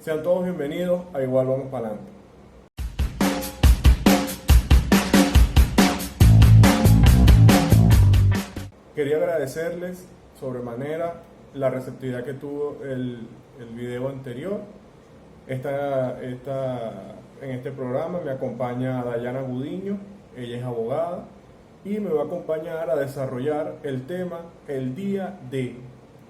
Sean todos bienvenidos a Igual Vamos para Adelante. Quería agradecerles sobremanera la receptividad que tuvo el video anterior. En este programa me acompaña Dayana Gudiño, ella es abogada y me va a acompañar a desarrollar el tema el día D,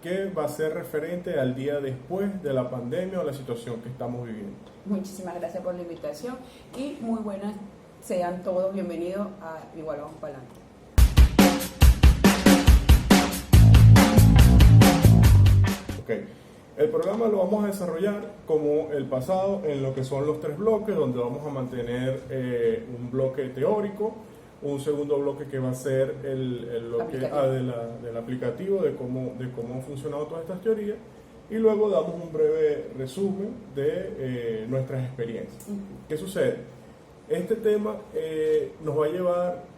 que va a ser referente al día después de la pandemia o la situación que estamos viviendo. Muchísimas gracias por la invitación y muy buenas, sean todos bienvenidos a Igual Vamos para Adelante. Okay. El programa lo vamos a desarrollar como el pasado en lo que son los 3 bloques, donde vamos a mantener un bloque teórico, un segundo bloque que va a ser el bloque del aplicativo, de cómo han funcionado todas estas teorías, y luego damos un breve resumen de nuestras experiencias. ¿Qué sucede? Este tema nos va a llevar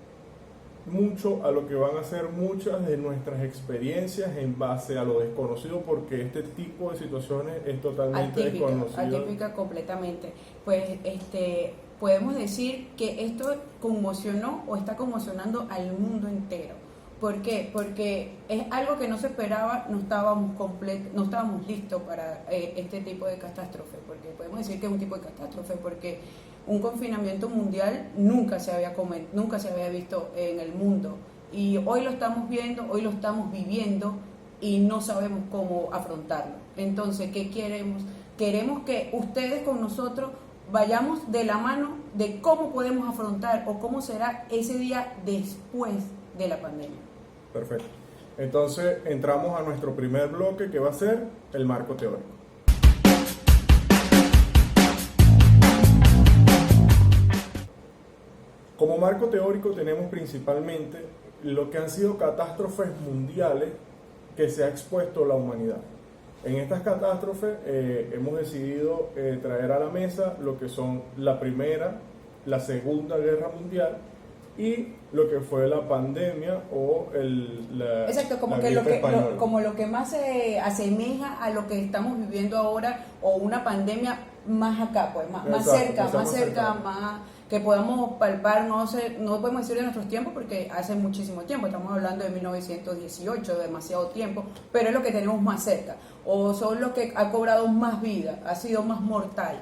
mucho a lo que van a ser muchas de nuestras experiencias en base a lo desconocido, porque este tipo de situaciones es totalmente desconocido. Atípica completamente. Pues podemos decir que esto conmocionó o está conmocionando al mundo entero. ¿Por qué? Porque es algo que no se esperaba, no estábamos listos para este tipo de catástrofe, porque podemos decir que es un tipo de catástrofe, porque un confinamiento mundial nunca se había visto en el mundo, y hoy lo estamos viendo, hoy lo estamos viviendo y no sabemos cómo afrontarlo. Entonces, ¿qué queremos? Queremos que ustedes con nosotros vayamos de la mano de cómo podemos afrontar o cómo será ese día después de la pandemia. Perfecto. Entonces entramos a nuestro primer bloque, que va a ser el marco teórico. Como marco teórico tenemos principalmente lo que han sido catástrofes mundiales que se ha expuesto la humanidad. En estas catástrofes hemos decidido traer a la mesa lo que son la Primera, la Segunda Guerra Mundial y lo que fue la pandemia o Exacto, como lo que más se asemeja a lo que estamos viviendo ahora, o una pandemia más acá, pues más cerca, más que podamos palpar. No podemos decir de nuestros tiempos porque hace muchísimo tiempo, estamos hablando de 1918, demasiado tiempo, pero es lo que tenemos más cerca, o son los que ha cobrado más vida, ha sido más mortal.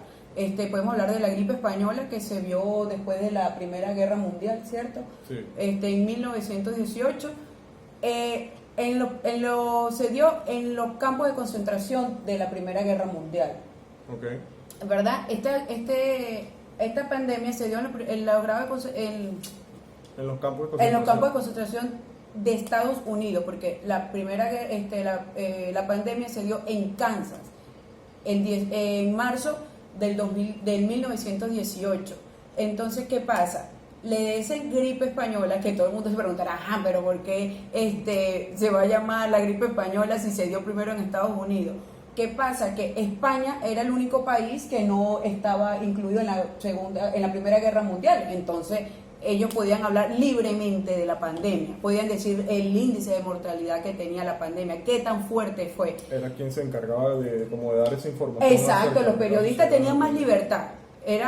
Podemos hablar de la gripe española, que se vio después de la Primera Guerra Mundial, ¿cierto? Sí. En 1918 se dio en los campos de concentración de la Primera Guerra Mundial. Okay. ¿Verdad? Esta pandemia se dio en los campos de concentración de Estados Unidos, porque la pandemia se dio en Kansas en marzo del 1918. Entonces, ¿qué pasa? Le dicen gripe española, que todo el mundo se preguntará, pero ¿por qué se va a llamar la gripe española si se dio primero en Estados Unidos? ¿Qué pasa? Que España era el único país que no estaba incluido en la Primera Guerra Mundial. Entonces ellos podían hablar libremente de la pandemia, podían decir el índice de mortalidad que tenía la pandemia, qué tan fuerte fue. Era quien se encargaba de dar esa información. Exacto, los periodistas tenían más libertad.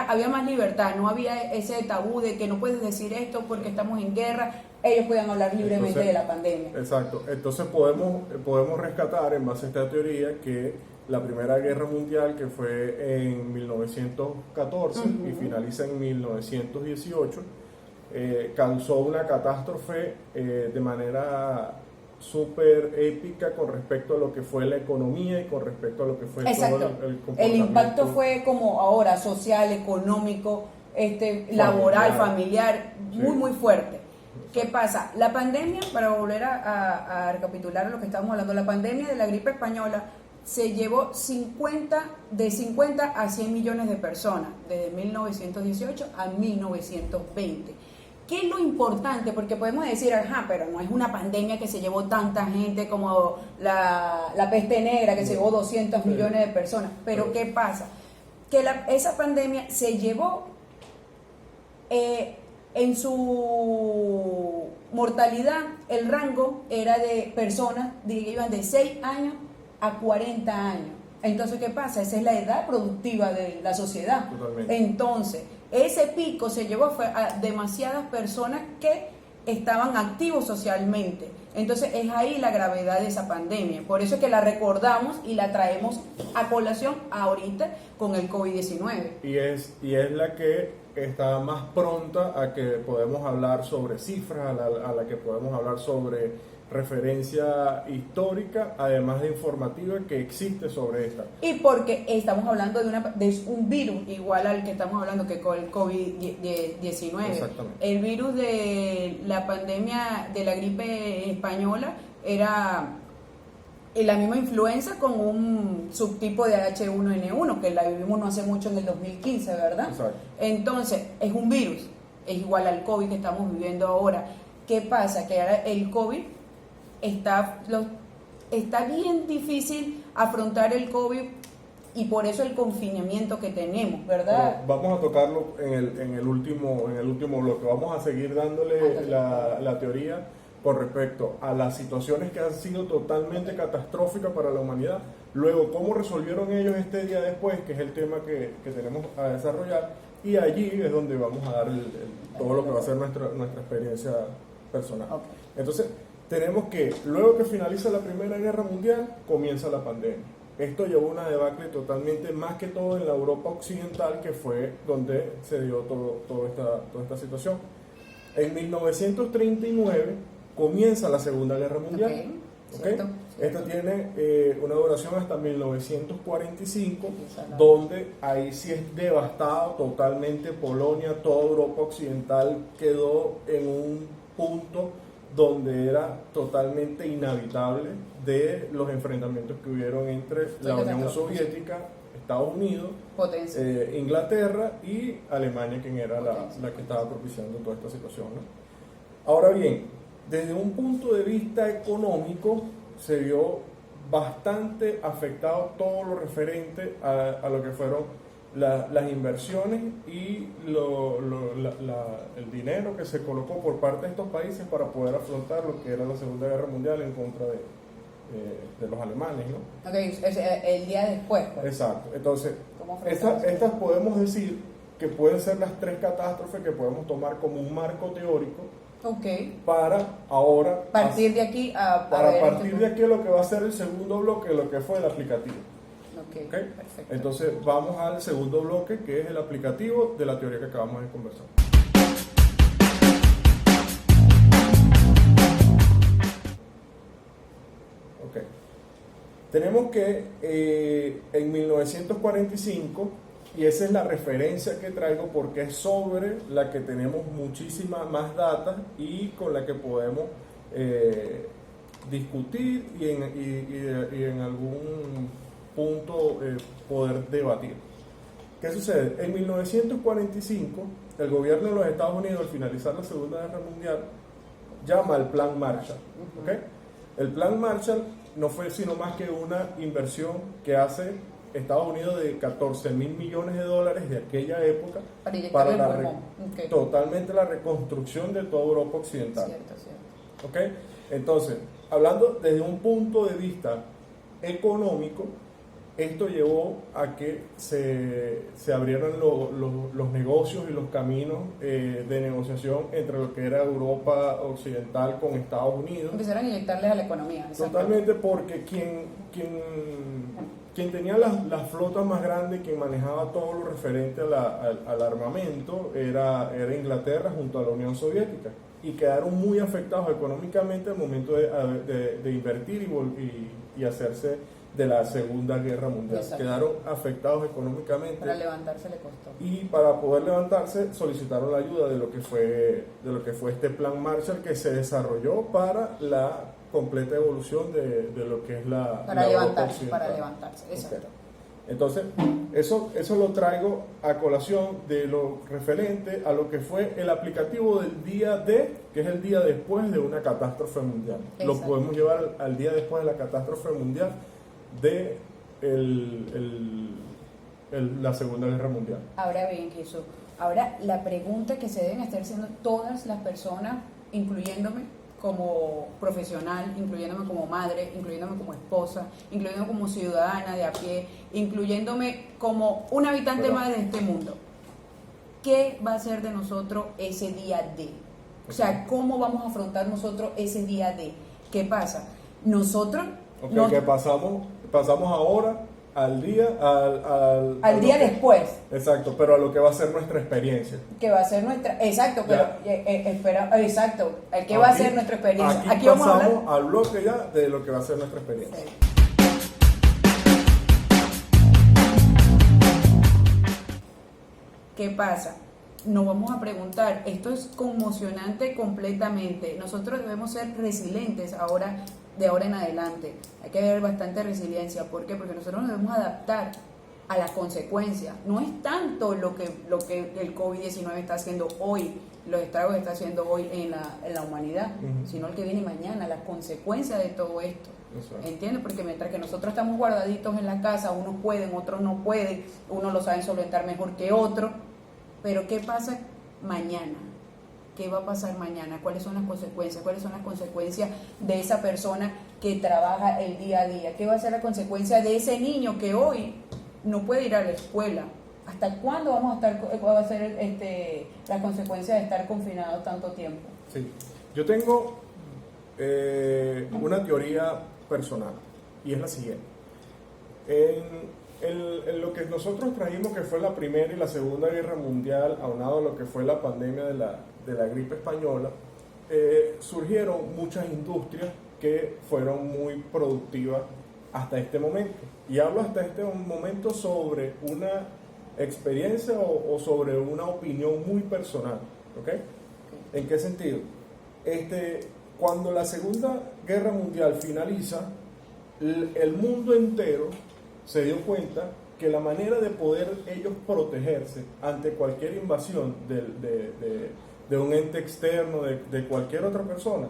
Había más libertad, no había ese tabú de que no puedes decir esto porque estamos en guerra. Ellos podían hablar libremente de la pandemia. Exacto, entonces podemos rescatar en base a esta teoría que la Primera Guerra Mundial, que fue en 1914 y finaliza en 1918, causó una catástrofe de manera súper épica con respecto a lo que fue la economía y con respecto a lo que fue todo el impacto fue como ahora social, económico, laboral, familiar, muy50. ¿Qué pasa? La pandemia, para volver a recapitular lo que estábamos hablando, la pandemia de la gripe española se llevó de 50 a 100 millones de personas desde 1918 a 1920. ¿Qué es lo importante? Porque podemos decir, pero no es una pandemia que se llevó tanta gente como la peste negra, que se llevó 200 millones de personas. Pero ¿qué pasa? Que esa pandemia se llevó en su mortalidad, el rango era de personas que iban de 6 años a 40 años. Entonces, ¿qué pasa? Esa es la edad productiva de la sociedad. Totalmente. Entonces, ese pico se llevó a demasiadas personas que estaban activos socialmente. Entonces, es ahí la gravedad de esa pandemia. Por eso es que la recordamos y la traemos a colación ahorita con el COVID-19. Y es la que está más pronta a que podemos hablar sobre cifras, a la que podemos hablar sobre referencia histórica, además de informativa que existe sobre esta. Y porque estamos hablando de un virus igual al que estamos hablando que con el COVID-19. Exactamente. El virus de la pandemia de la gripe española era la misma influenza con un subtipo de H1N1, que la vivimos no hace mucho en el 2015, ¿verdad? Exacto. Entonces, es un virus, es igual al COVID que estamos viviendo ahora. ¿Qué pasa? Que ahora el COVID está bien difícil afrontar el COVID y por eso el confinamiento que tenemos, ¿verdad? Vamos a tocarlo en el último bloque. Vamos a seguir dándole la teoría con respecto a las situaciones que han sido totalmente catastróficas para la humanidad. Luego, cómo resolvieron ellos este día después, que es el tema que tenemos a desarrollar. Y allí es donde vamos a dar todo lo que va a ser nuestra experiencia personal. Okay. Entonces, tenemos que, luego que finaliza la Primera Guerra Mundial, comienza la pandemia. Esto llevó una debacle totalmente, más que todo en la Europa occidental, que fue donde se dio toda esta situación. En 1939 comienza la Segunda Guerra Mundial. Okay. Esta tiene una duración hasta 1945, donde ahí sí es devastado totalmente Polonia, toda Europa occidental quedó en un punto donde era totalmente inhabitable de los enfrentamientos que hubieron entre la Unión Soviética, Estados Unidos, Inglaterra y Alemania, quien era la que estaba propiciando toda esta situación, ¿no? Ahora bien, desde un punto de vista económico, se vio bastante afectado todo lo referente a lo que fueron las inversiones y el dinero que se colocó por parte de estos países para poder afrontar lo que era la Segunda Guerra Mundial en contra de los alemanes, ¿no? Okay, el día después. Pues. Exacto. Entonces, estas podemos decir que pueden ser las tres catástrofes que podemos tomar como un marco teórico. Okay. Para ahora partir de aquí de aquí a lo que va a ser el segundo bloque, lo que fue el aplicativo. Okay. Perfecto. Entonces vamos al segundo bloque, que es el aplicativo de la teoría que acabamos de conversar. Okay. Tenemos que en 1945, y esa es la referencia que traigo porque es sobre la que tenemos muchísima más data y con la que podemos discutir y en algún punto poder debatir. ¿Qué sucede? En 1945, el gobierno de los Estados Unidos, al finalizar la Segunda Guerra Mundial, llama al Plan Marshall. ¿Okay? El Plan Marshall no fue sino más que una inversión que hace Estados Unidos de 14.000 millones de dólares de aquella época para totalmente la reconstrucción de toda Europa occidental. Cierto. ¿Okay? Entonces, hablando desde un punto de vista económico, esto llevó a que se abrieran los negocios y los caminos de negociación entre lo que era Europa occidental con Estados Unidos. Empezaron a inyectarles a la economía. Totalmente, porque quien tenía las flotas más grandes, quien manejaba todo lo referente al armamento, era Inglaterra junto a la Unión Soviética. Y quedaron muy afectados económicamente al momento de invertir y hacerse de la Segunda Guerra Mundial. Exacto. Quedaron afectados económicamente. Para levantarse le costó. Y para poder levantarse solicitaron la ayuda de lo que fue este Plan Marshall, que se desarrolló para la completa evolución de lo que es la levantarse. Exacto. Okay. Entonces, eso lo traigo a colación de lo referente a lo que fue el aplicativo del día D, que es el día después de una catástrofe mundial. Exacto. Lo podemos llevar al día después de la catástrofe mundial de la Segunda Guerra Mundial. Ahora bien, Jesús, la pregunta que se deben estar haciendo todas las personas, incluyéndome, como profesional, incluyéndome como madre, incluyéndome como esposa, incluyéndome como ciudadana de a pie, incluyéndome como un habitante más de este mundo. ¿Qué va a ser de nosotros ese día D? O sea, ¿cómo vamos a afrontar nosotros ese día D? ¿Qué pasa? Nosotros... que pasamos ahora al día... al día después. Exacto, pero a lo que va a ser nuestra experiencia. Que va a ser nuestra... Exacto, pero espera, exacto. El que Aquí, va a ser nuestra experiencia. Aquí vamos a pasamos hablar... al bloque ya de lo que va a ser nuestra experiencia. Sí. ¿Qué pasa? Nos vamos a preguntar, esto es conmocionante completamente. Nosotros debemos ser resilientes ahora, de ahora en adelante. Hay que haber bastante resiliencia. ¿Por qué? Porque nosotros nos debemos adaptar a las consecuencias. No es tanto lo que el COVID-19 está haciendo hoy, los estragos que está haciendo hoy en la humanidad, sino el que viene mañana, las consecuencias de todo esto. ¿Entiendes? Porque mientras que nosotros estamos guardaditos en la casa, unos pueden, otros no pueden, unos lo saben solventar mejor que otros, pero ¿qué pasa mañana? ¿Qué va a pasar mañana? ¿Cuáles son las consecuencias? ¿Cuáles son las consecuencias de esa persona que trabaja el día a día? ¿Qué va a ser la consecuencia de ese niño que hoy no puede ir a la escuela? ¿Hasta cuándo vamos a estar, va a ser la consecuencia de estar confinados tanto tiempo? Sí, yo tengo una teoría personal y es la siguiente. En lo que nosotros trajimos, que fue la Primera y la Segunda Guerra Mundial, aunado a lo que fue la pandemia de la gripe española, surgieron muchas industrias que fueron muy productivas hasta este momento. Y hablo hasta este momento sobre una experiencia o sobre una opinión muy personal. ¿Ok? ¿En qué sentido? Cuando la Segunda Guerra Mundial finaliza, el mundo entero se dio cuenta que la manera de poder ellos protegerse ante cualquier invasión de un ente externo, de cualquier otra persona,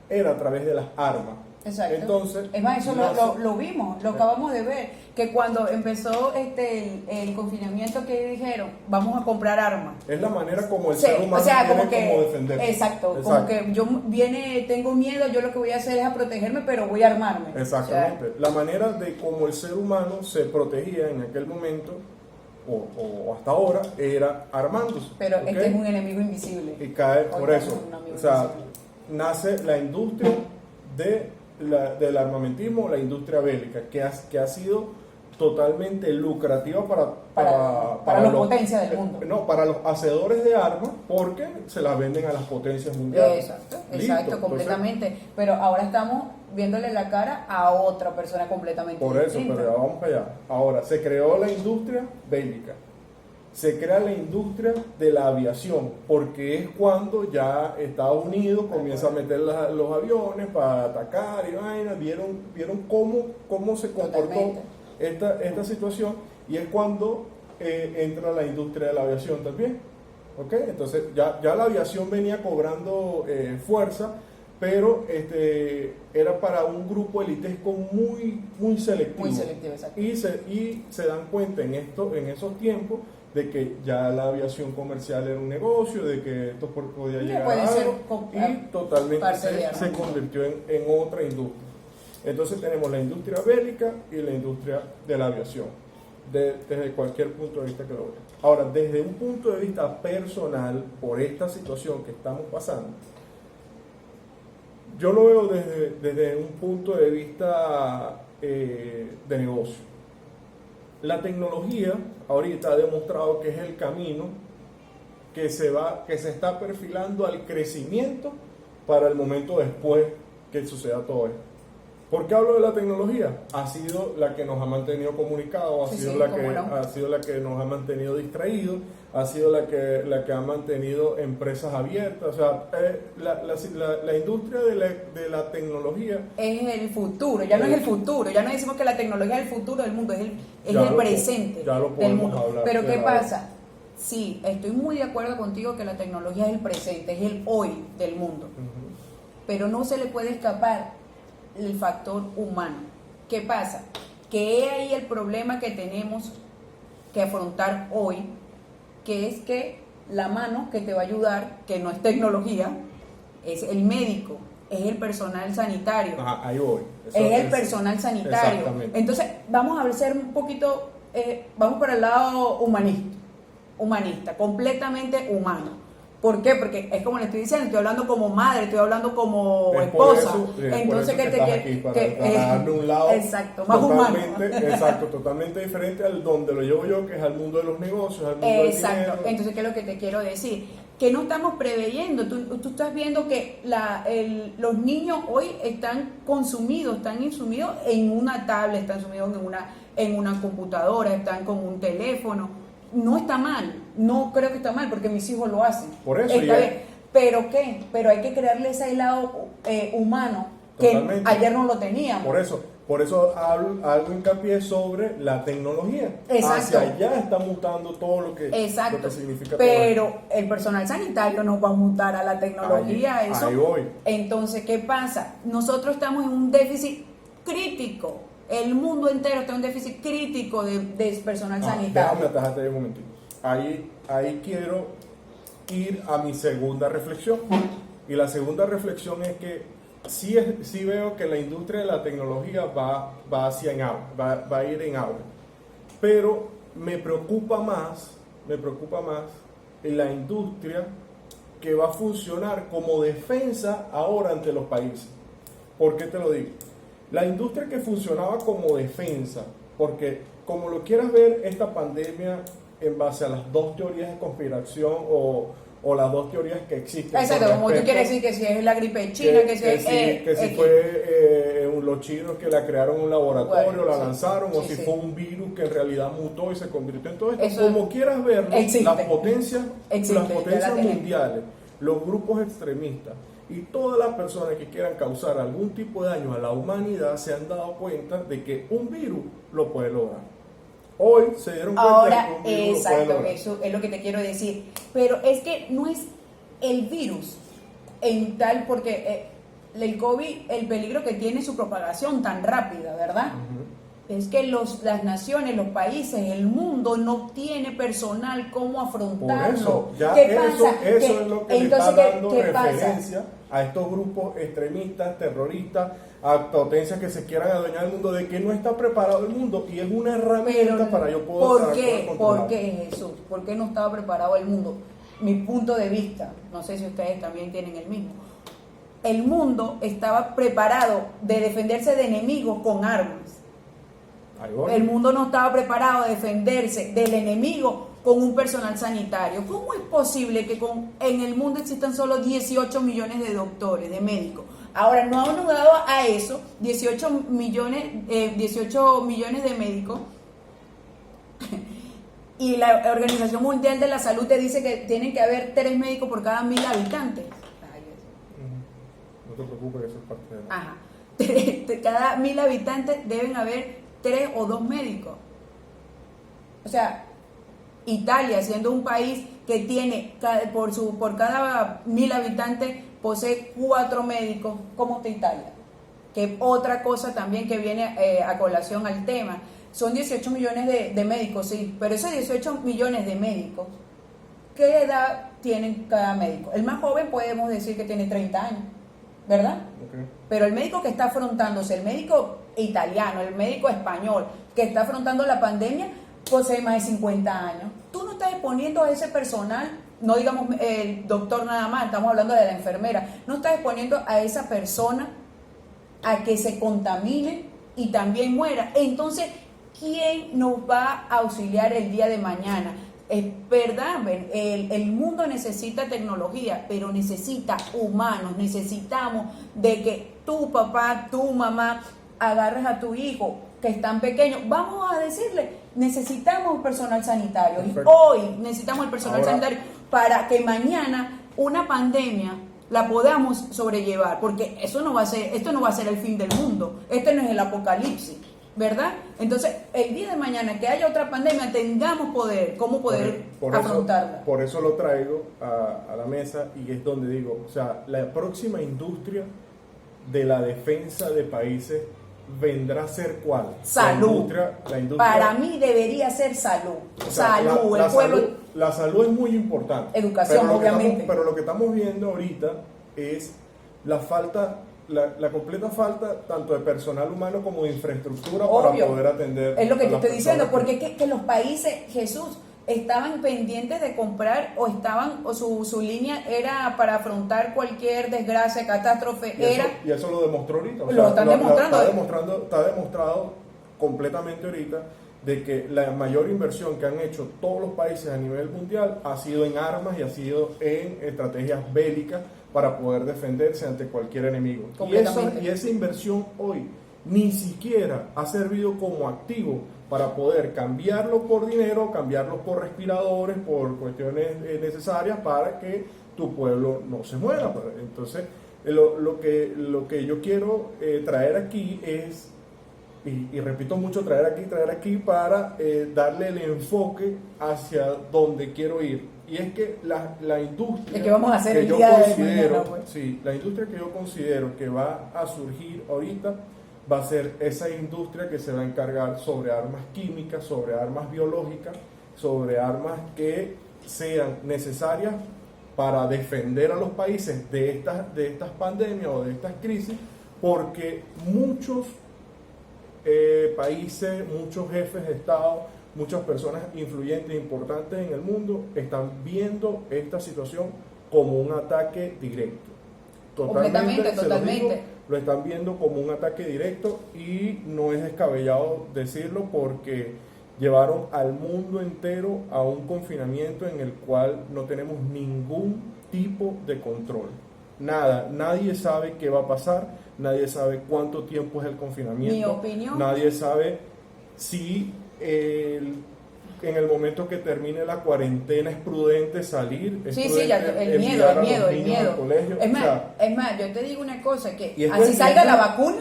era a través de las armas. Exacto. Entonces, es más, eso lo vimos, lo acabamos de ver, que cuando empezó el confinamiento, que dijeron, vamos a comprar armas. Es la manera como el ser humano tiene como defenderse. Exacto, como que tengo miedo, yo lo que voy a hacer es a protegerme, pero voy a armarme. Exactamente. O sea, la manera de cómo el ser humano se protegía en aquel momento, o hasta ahora, era armándose. Pero ¿okay? Este es un enemigo invisible. Y cae por eso. O sea, nace la industria del armamentismo, la industria bélica, que ha sido totalmente lucrativa para las potencias del mundo. No, para los hacedores de armas, porque se las venden a las potencias mundiales. Exacto, completamente. Entonces, pero ahora estamos viéndole la cara a otra persona completamente por eso, distinta. pero ya vamos para allá. Ahora, se creó la industria bélica. Se crea la industria de la aviación, porque es cuando ya Estados Unidos comienza a meter los aviones para atacar y vaina, vieron cómo se comportó esta situación, y es cuando entra la industria de la aviación también. ¿Okay? Entonces ya la aviación venía cobrando fuerza, pero era para un grupo elitesco muy selectivo. Muy selectivo, exacto. Y se dan cuenta en esos tiempos de que ya la aviación comercial era un negocio, de que esto podía llegar a algo, y totalmente se convirtió en otra industria. Entonces tenemos la industria bélica y la industria de la aviación, desde cualquier punto de vista que lo vean. Ahora, desde un punto de vista personal, por esta situación que estamos pasando, yo lo veo desde un punto de vista de negocio. La tecnología ahorita ha demostrado que es el camino que se está perfilando al crecimiento para el momento después que suceda todo esto. ¿Por qué hablo de la tecnología? Ha sido la que nos ha mantenido comunicados, ha sido la que nos ha mantenido distraídos, ha sido la que ha mantenido empresas abiertas. O sea, la industria de la tecnología es el futuro, ya no es el futuro, ya no decimos que la tecnología es el futuro del mundo, es el presente del mundo. Hablar, pero ¿qué pasa? Sí, estoy muy de acuerdo contigo que la tecnología es el presente, es el hoy del mundo, pero no se le puede escapar el factor humano. ¿Qué pasa? Que es ahí el problema que tenemos que afrontar hoy, que es que la mano que te va a ayudar, que no es tecnología, es el médico, es el personal sanitario. Ajá, ahí voy. Es el personal sanitario. Exactamente. Entonces, vamos a ser un poquito, vamos para el lado humanista, completamente humano. ¿Por qué? Porque es como le estoy diciendo, estoy hablando como madre, estoy hablando como esposa. Entonces, ¿qué te para darle un lado exacto, más humano. Exacto, totalmente diferente al donde lo llevo yo, que es al mundo de los negocios, al mundo del dinero. Exacto. Entonces, ¿qué es lo que te quiero decir? Que no estamos preveyendo. Tú estás viendo que los niños hoy están insumidos en una tablet, están sumidos en una computadora, están con un teléfono. No está mal, no creo que está mal, porque mis hijos lo hacen. Por eso está bien. ¿Pero qué? Pero hay que crearle ese lado humano que totalmente. Ayer no lo teníamos. Por eso hago hincapié sobre la tecnología. Exacto. Hacia allá está mutando todo lo que significa. Pero todo el personal sanitario no va a mutar a la tecnología. Ahí voy. Entonces, ¿qué pasa? Nosotros estamos en un déficit crítico. El mundo entero está en un déficit crítico de personal sanitario. Déjame atajarte ahí un momentito. Ahí quiero ir a mi segunda reflexión. Y la segunda reflexión es que sí veo que la industria de la tecnología va a ir en auge. Pero me preocupa más en la industria que va a funcionar como defensa ahora ante los países. ¿Por qué te lo digo? La industria que funcionaba como defensa, porque como lo quieras ver, esta pandemia en base a las dos teorías de conspiración o las dos teorías que existen. Exacto, como tú quieres decir que si es la gripe china, que si fue los chinos que la crearon en un laboratorio, la lanzaron, o si fue un virus que en realidad mutó y se convirtió en todo esto. Eso como quieras verlo, las potencias mundiales, los grupos extremistas y todas las personas que quieran causar algún tipo de daño a la humanidad se han dado cuenta de que un virus lo puede lograr. Hoy se dieron cuenta de que un virus lo puede lograr. Eso es lo que te quiero decir. Pero es que no es el virus en tal, porque el COVID, el peligro que tiene su propagación tan rápida, ¿verdad? Es que las naciones, los países, el mundo no tiene personal cómo afrontarlo. Por eso, ¿Qué pasa? Eso es lo que le está dando referencia a estos grupos extremistas, terroristas, a potencias que se quieran adueñar del mundo, de que no está preparado el mundo y es una herramienta para yo poder ¿Por qué, Jesús? ¿Por qué no estaba preparado el mundo? Mi punto de vista, no sé si ustedes también tienen el mismo. El mundo estaba preparado de defenderse de enemigos con armas. El mundo no estaba preparado a defenderse del enemigo con un personal sanitario. ¿Cómo es posible que en el mundo existan solo 18 millones de doctores, de médicos? Ahora, no han dado a eso 18 millones de médicos y la Organización Mundial de la Salud te dice que tienen que haber 3 médicos por cada 1000 habitantes. No te preocupes, eso es parte de la... Ajá. Cada 1000 habitantes deben haber 3 o 2 médicos. O sea, Italia, siendo un país que tiene por cada 1000 habitantes posee 4 médicos. ¿Cómo está Italia? Que otra cosa también que viene a colación al tema. Son 18 millones de médicos, sí, pero esos 18 millones de médicos, ¿qué edad tienen cada médico? El más joven podemos decir que tiene 30 años, ¿verdad? Okay. Pero el médico que está afrontándose, el médico italiano, el médico español que está afrontando la pandemia, posee más de 50 años. Tú no estás exponiendo a ese personal, no digamos el doctor nada más, estamos hablando de la enfermera, no estás exponiendo a esa persona a que se contamine y también muera. Entonces, ¿quién nos va a auxiliar el día de mañana? Es verdad, el mundo necesita tecnología, pero necesita humanos, necesitamos de que tu papá, tu mamá, agarres a tu hijo que es tan pequeño, vamos a decirle, necesitamos personal sanitario. Perfecto. Hoy necesitamos el personal sanitario para que mañana una pandemia la podamos sobrellevar, porque esto no va a ser el fin del mundo, este no es el apocalipsis, ¿verdad? Entonces, el día de mañana que haya otra pandemia, tengamos cómo poder afrontarla. Por eso lo traigo a la mesa y es donde digo, o sea, la próxima industria de la defensa de países vendrá a ser ¿cuál? Salud. La industria. Para mí debería ser salud. O sea, salud, el pueblo. La salud es muy importante. Educación, obviamente. Pero lo que estamos viendo ahorita es la completa falta tanto de personal humano como de infraestructura Obvio. para poder atender. Es lo que a te las estoy diciendo, personas porque que los países, Jesús, estaban pendientes de comprar o su línea era para afrontar cualquier desgracia, catástrofe, y eso lo demostró ahorita. Lo están demostrando. Está demostrado completamente ahorita de que la mayor inversión que han hecho todos los países a nivel mundial ha sido en armas y ha sido en estrategias bélicas para poder defenderse ante cualquier enemigo. Y esa inversión hoy ni siquiera ha servido como activo para poder cambiarlo por dinero, cambiarlo por respiradores, por cuestiones necesarias para que tu pueblo no se muera. Entonces, lo que yo quiero traer aquí es, y repito mucho, traer aquí para darle el enfoque hacia donde quiero ir. Y es que la industria que vamos a hacer que el yo día de considero, mañana, pues. sí, la industria que yo considero que va a surgir ahorita va a ser esa industria que se va a encargar sobre armas químicas, sobre armas biológicas, sobre armas que sean necesarias para defender a los países de estas pandemias o de estas crisis, porque muchos países, muchos jefes de Estado, muchas personas influyentes, importantes en el mundo, están viendo esta situación como un ataque directo. Totalmente. Lo están viendo como un ataque directo y no es descabellado decirlo porque llevaron al mundo entero a un confinamiento en el cual no tenemos ningún tipo de control. Nada, nadie sabe qué va a pasar, nadie sabe cuánto tiempo es el confinamiento. Mi opinión. Nadie sabe si en el momento que termine la cuarentena es prudente salir. El miedo. Es más, yo te digo una cosa, que así salga la vacuna,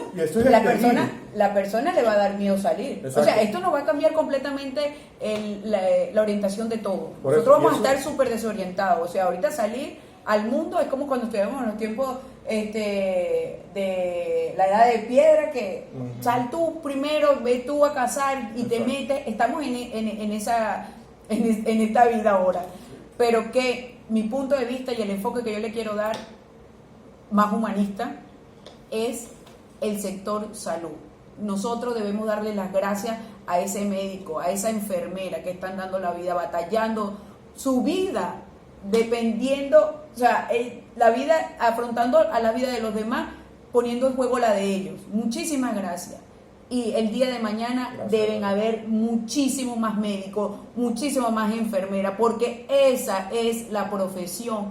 la persona le va a dar miedo salir. Exacto. O sea, esto nos va a cambiar completamente la orientación de todo. Nosotros vamos a estar súper desorientados. O sea, ahorita salir al mundo es como cuando estuvimos en los tiempos de la edad de piedra, que sal tú primero, ve tú a cazar y te metes. Estamos en esta vida ahora, pero que mi punto de vista y el enfoque que yo le quiero dar más humanista es el sector salud. Nosotros debemos darle las gracias a ese médico, a esa enfermera que están dando la vida, batallando su vida, dependiendo, o sea, la vida, afrontando a la vida de los demás, poniendo en juego la de ellos. Muchísimas gracias. Y el día de mañana deben haber muchísimos más médicos, muchísimas más enfermeras, porque esa es la profesión.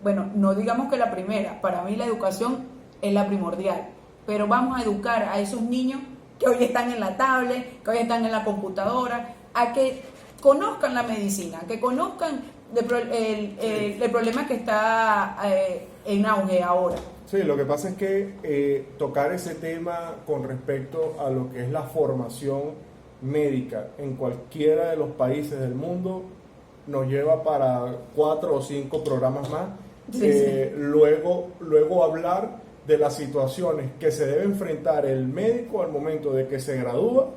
Bueno, no digamos que la primera, para mí la educación es la primordial, pero vamos a educar a esos niños que hoy están en la tablet, que hoy están en la computadora, a que conozcan la medicina, que conozcan el problema que está en auge ahora. Sí, lo que pasa es que tocar ese tema con respecto a lo que es la formación médica en cualquiera de los países del mundo nos lleva para 4 o 5 programas más. Luego hablar de las situaciones que se debe enfrentar el médico al momento de que se gradúa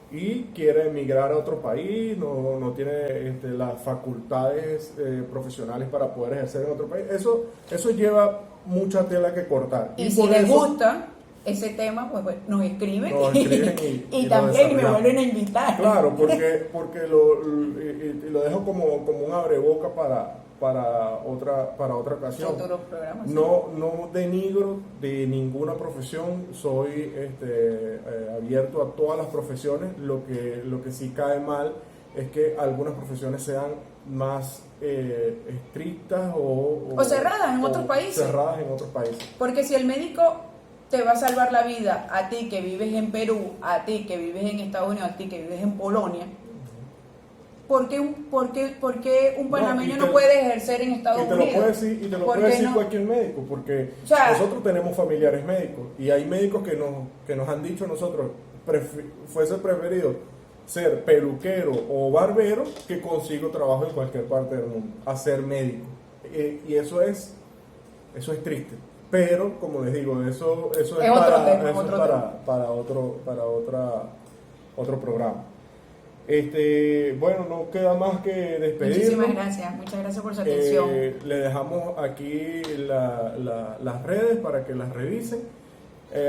y quiere emigrar a otro país, no tiene las facultades profesionales para poder ejercer en otro país. Eso lleva mucha tela que cortar. Y si les gusta ese tema, pues nos escriben y también me vuelven a invitar. Claro, porque lo dejo como un abreboca para otra ocasión. No denigro de ninguna profesión, soy abierto a todas las profesiones. Lo que sí cae mal es que algunas profesiones sean más estrictas o cerradas en otros países. Porque si el médico te va a salvar la vida, a ti que vives en Perú, a ti que vives en Estados Unidos, a ti que vives en Polonia, ¿por qué un panameño no puede ejercer en Estados Unidos? Y te lo puede decir cualquier médico, porque nosotros tenemos familiares médicos y hay médicos que nos han dicho a nosotros fuese preferido ser peluquero o barbero que consigo trabajo en cualquier parte del mundo, a ser médico. Y eso es triste. Pero, como les digo, eso es para otro programa. Bueno, no queda más que despedirnos. Muchas gracias por su atención. Le dejamos aquí las redes para que las revisen.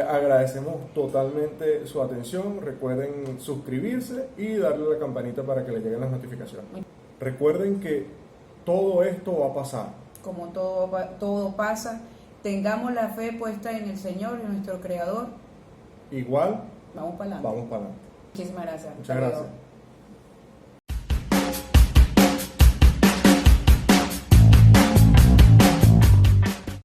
Agradecemos totalmente su atención. Recuerden suscribirse y darle a la campanita para que les lleguen las notificaciones. Recuerden que todo esto va a pasar. Como todo pasa, tengamos la fe puesta en el Señor, en nuestro Creador. Igual, vamos para adelante. vamos para adelante. Muchísimas gracias. Muchas gracias.